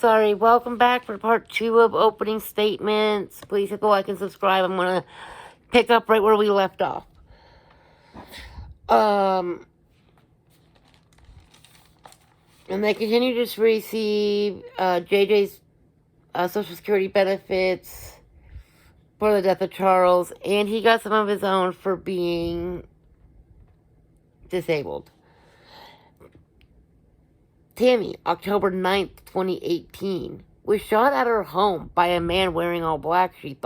Sorry, welcome back for part 2 of opening statements. Please hit the like and subscribe. I'm going to pick up right where we left off. And they continue to receive JJ's Social Security benefits for the death of Charles, and he got some of his own for being disabled. Tammy, October 9th, 2018, was shot at her home by a man wearing all black, she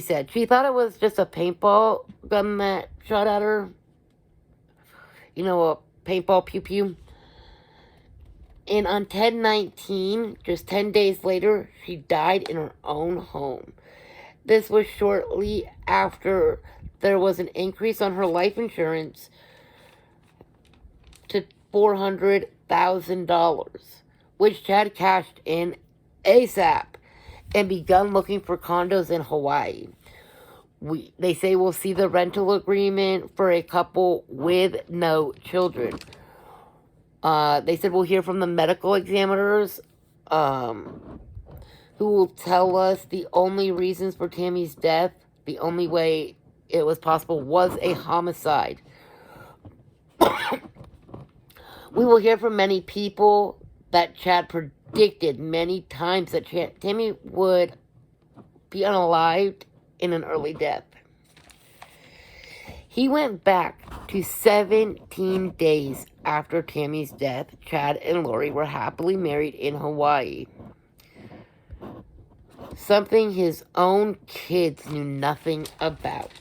said. She thought it was just a paintball gun that shot at her. You know, a paintball pew-pew. And on 10/19, just 10 days later, she died in her own home. This was shortly after there was an increase on her life insurance to $400,000, which Chad cashed in ASAP and begun looking for condos in Hawaii. They say we'll see the rental agreement for a couple with no children. They said we'll hear from the medical examiners who will tell us the only reasons for Tammy's death, the only way it was possible, was a homicide. We will hear from many people that Chad predicted many times that Tammy would be unalived in an early death. He went back to 17 days after Tammy's death. Chad and Lori were happily married in Hawaii. Something his own kids knew nothing about.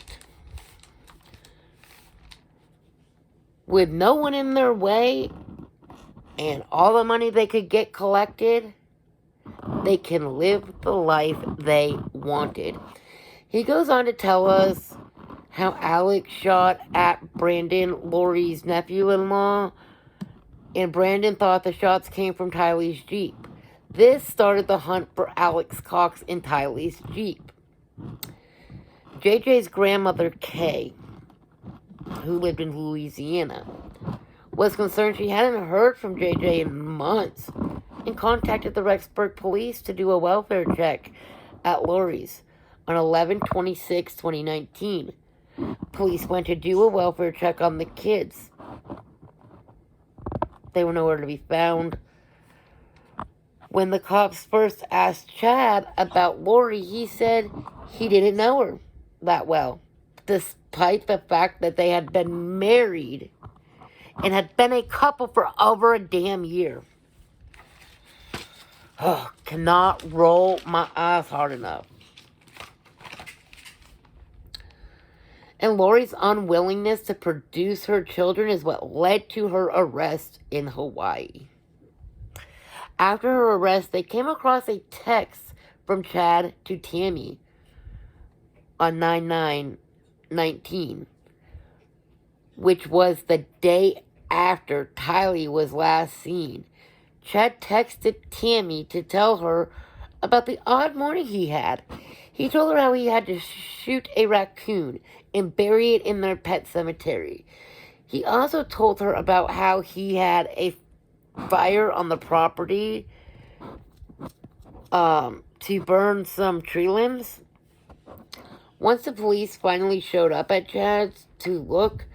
With no one in their way and all the money they could get collected, they can live the life they wanted. He goes on to tell us how Alex shot at Brandon, Lori's nephew-in-law, and Brandon thought the shots came from Tylee's Jeep. This started the hunt for Alex Cox in Tylee's Jeep. JJ's grandmother, Kay, who lived in Louisiana, was concerned she hadn't heard from JJ in months and contacted the Rexburg police to do a welfare check at Lori's on 11/26/2019. Police went to do a welfare check on the kids. They were nowhere to be found. When the cops first asked Chad about Lori, he said he didn't know her that well, despite the fact that they had been married and had been a couple for over a damn year. Oh, cannot roll my eyes hard enough. And Lori's unwillingness to produce her children is what led to her arrest in Hawaii. After her arrest, they came across a text from Chad to Tammy on 9/9/19, which was the day after Tylee was last seen. Chad texted Tammy to tell her about the odd morning he had. He told her how he had to shoot a raccoon and bury it in their pet cemetery. He also told her about how he had a fire on the property to burn some tree limbs. Once the police finally showed up at Chad's to look,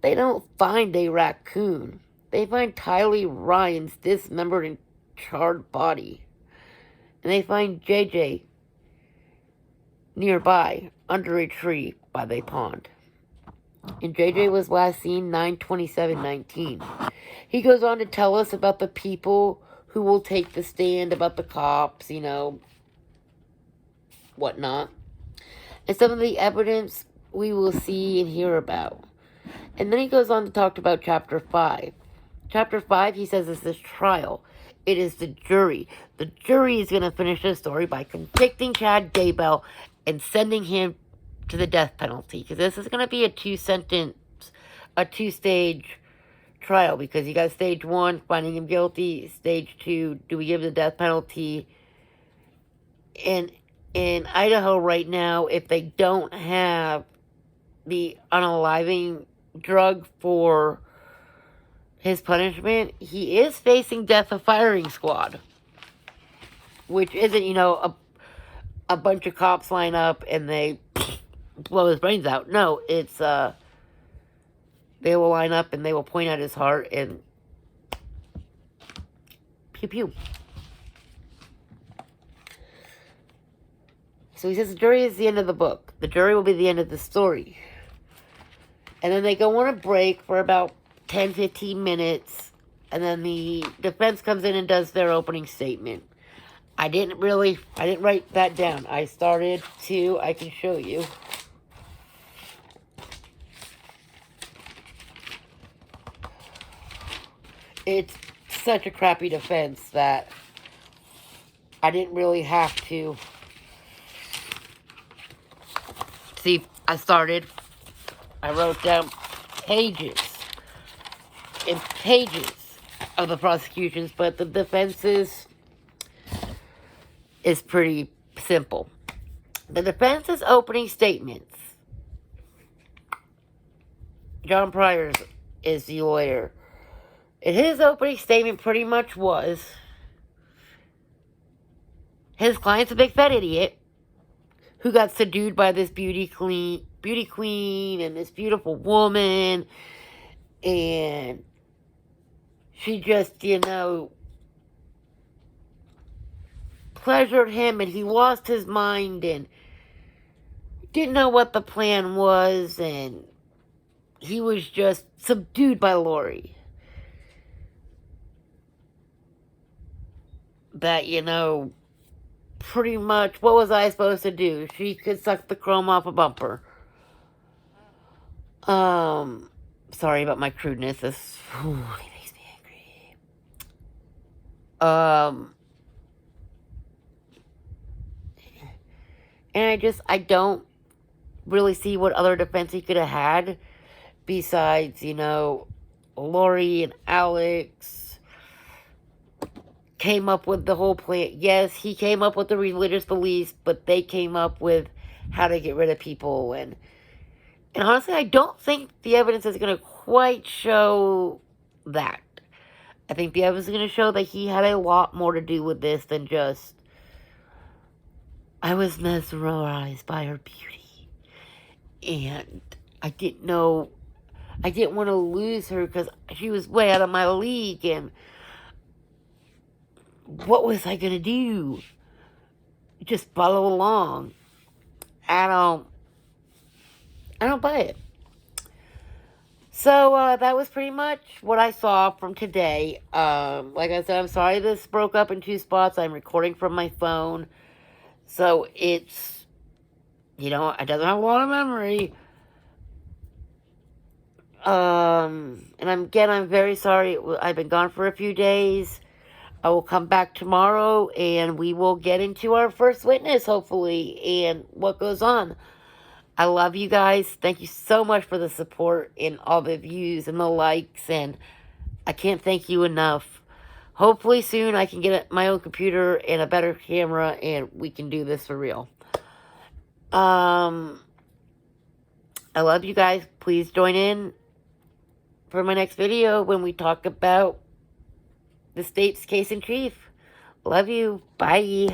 they don't find a raccoon. They find Tylee Ryan's dismembered and charred body. And they find JJ nearby under a tree by the pond. And JJ was last seen 9/27/19. He goes on to tell us about the people who will take the stand, about the cops, whatnot. And some of the evidence we will see and hear about. And then he goes on to talk about Chapter 5. Chapter 5, he says, is this trial. It is the jury. The jury is going to finish the story by convicting Chad Daybells and sending him to the death penalty. Because this is going to be a two-stage trial. Because you got stage 1, finding him guilty. Stage 2, do we give the death penalty? And in Idaho right now, if they don't have the unaliving drug for his punishment, he is facing death of firing squad. which isn't, a bunch of cops line up and they blow his brains out. No, it's, they will line up and they will point at his heart and pew pew. So he says the jury is the end of the book. The jury will be the end of the story. And then they go on a break for about 10, 15 minutes. And then the defense comes in and does their opening statement. I didn't write that down. I can show you. It's such a crappy defense that I didn't really have to. See, I wrote down pages and pages of the prosecutions, but the defense is pretty simple. The defense's opening statements. John Pryor is the lawyer. And his opening statement pretty much was, his client's a big fat idiot who got seduced by this beauty queen and this beautiful woman, and she just, pleasured him, and he lost his mind and didn't know what the plan was, and he was just subdued by Lori. That, pretty much, what was I supposed to do? She could suck the chrome off a bumper. Sorry about my crudeness. This it makes me angry. And I don't really see what other defense he could have had besides, Lori and Alex came up with the whole plan. Yes, he came up with the religious beliefs, but they came up with how to get rid of people. And honestly, I don't think the evidence is going to quite show that. I think the evidence is going to show that he had a lot more to do with this than just, I was mesmerized by her beauty. And I didn't want to lose her because she was way out of my league. And what was I going to do? Just follow along. I don't buy it. So, that was pretty much what I saw from today. Like I said, I'm sorry this broke up in 2 spots. I'm recording from my phone. So, it's, it doesn't have a lot of memory. And I'm very sorry. I've been gone for a few days. I will come back tomorrow, and we will get into our first witness, hopefully, and what goes on. I love you guys. Thank you so much for the support and all the views and the likes, and I can't thank you enough. Hopefully soon I can get my own computer and a better camera, and we can do this for real. I love you guys. Please join in for my next video when we talk about the state's case in chief. Love you. Bye.